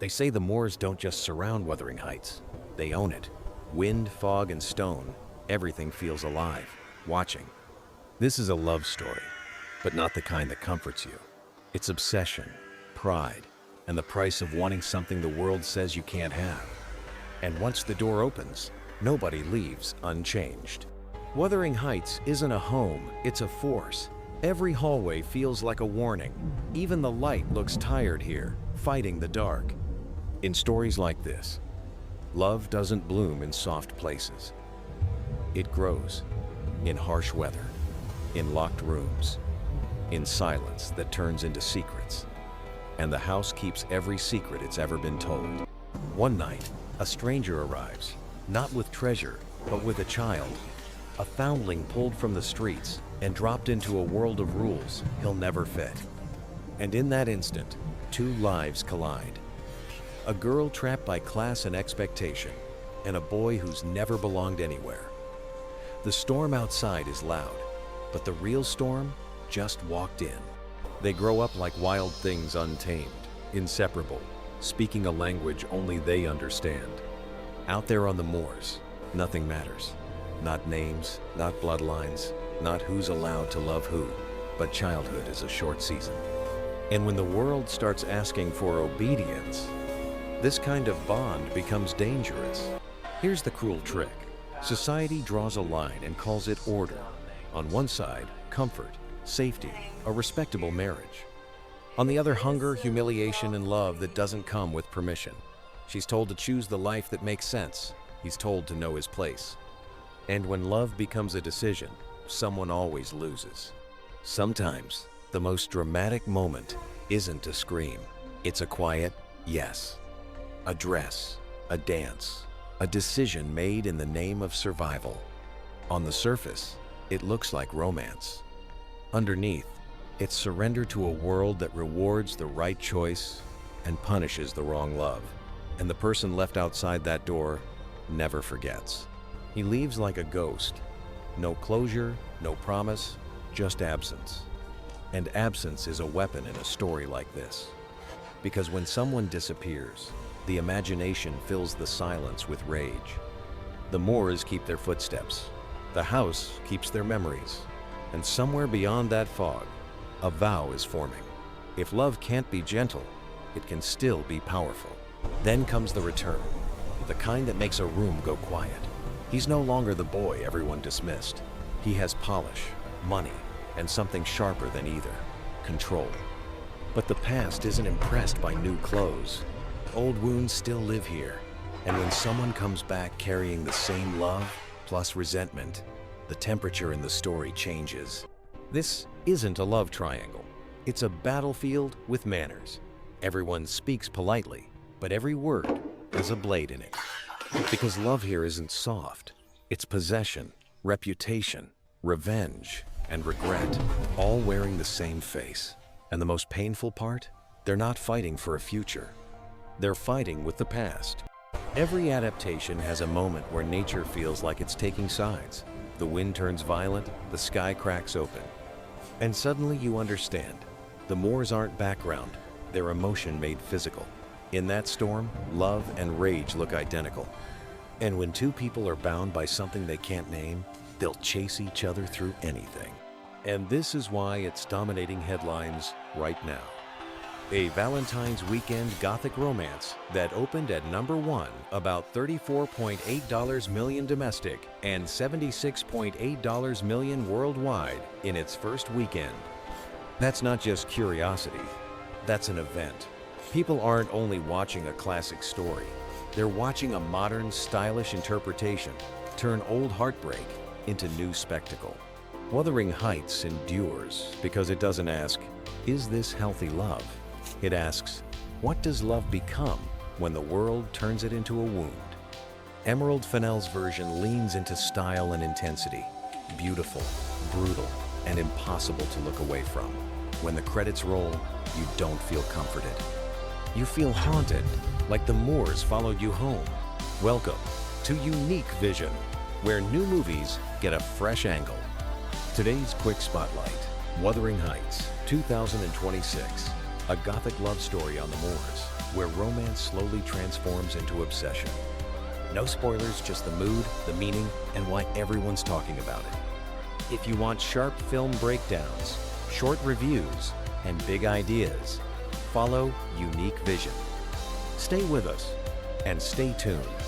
They say the moors don't just surround Wuthering Heights, they own it. Wind, fog, and stone, everything feels alive, watching. This is a love story, but not the kind that comforts you. It's obsession, pride, and the price of wanting something the world says you can't have. And once the door opens, nobody leaves unchanged. Wuthering Heights isn't a home, it's a force. Every hallway feels like a warning. Even the light looks tired here, fighting the dark. In stories like this, love doesn't bloom in soft places. It grows in harsh weather, in locked rooms, in silence that turns into secrets. And the house keeps every secret it's ever been told. One night, a stranger arrives, not with treasure, but with a child. A foundling pulled from the streets and dropped into a world of rules he'll never fit. And in that instant, two lives collide. A girl trapped by class and expectation, and a boy who's never belonged anywhere. The storm outside is loud, but the real storm just walked in. They grow up like wild things untamed, inseparable, speaking a language only they understand. Out there on the moors, nothing matters. Not names, not bloodlines, not who's allowed to love who, but childhood is a short season. And when the world starts asking for obedience, this kind of bond becomes dangerous. Here's the cruel trick. Society draws a line and calls it order. On one side, comfort, safety, a respectable marriage. On the other, hunger, humiliation, and love that doesn't come with permission. She's told to choose the life that makes sense. He's told to know his place. And when love becomes a decision, someone always loses. Sometimes, the most dramatic moment isn't a scream. It's a quiet yes. A dress, a dance, a decision made in the name of survival. On the surface, it looks like romance. Underneath, it's surrender to a world that rewards the right choice and punishes the wrong love. And the person left outside that door never forgets. He leaves like a ghost. No closure, no promise, just absence. And absence is a weapon in a story like this. Because when someone disappears, the imagination fills the silence with rage. The moors keep their footsteps. The house keeps their memories. And somewhere beyond that fog, a vow is forming. If love can't be gentle, it can still be powerful. Then comes the return, the kind that makes a room go quiet. He's no longer the boy everyone dismissed. He has polish, money, and something sharper than either, control. But the past isn't impressed by new clothes. Old wounds still live here. And when someone comes back carrying the same love plus resentment, the temperature in the story changes. This isn't a love triangle. It's a battlefield with manners. Everyone speaks politely, but every word has a blade in it. Because love here isn't soft. It's possession, reputation, revenge, and regret, all wearing the same face. And the most painful part? They're not fighting for a future. They're fighting with the past. Every adaptation has a moment where nature feels like it's taking sides. The wind turns violent, the sky cracks open. And suddenly you understand. The moors aren't background, they're emotion made physical. In that storm, love and rage look identical. And when two people are bound by something they can't name, they'll chase each other through anything. And this is why it's dominating headlines right now. A Valentine's weekend Gothic romance that opened at #1, about $34.8 million domestic and $76.8 million worldwide in its first weekend. That's not just curiosity, that's an event. People aren't only watching a classic story, they're watching a modern, stylish interpretation turn old heartbreak into new spectacle. Wuthering Heights endures because it doesn't ask, is this healthy love? It asks, what does love become when the world turns it into a wound? Emerald Fennell's version leans into style and intensity, beautiful, brutal, and impossible to look away from. When the credits roll, you don't feel comforted. You feel haunted, like the moors followed you home. Welcome to Unique Vision, where new movies get a fresh angle. Today's quick spotlight, Wuthering Heights, 2026. A Gothic love story on the moors. where romance slowly transforms into obsession. No spoilers, just the mood, the meaning, and why everyone's talking about it. If you want sharp film breakdowns, short reviews, and big ideas, follow Unique Vision. Stay with us and stay tuned.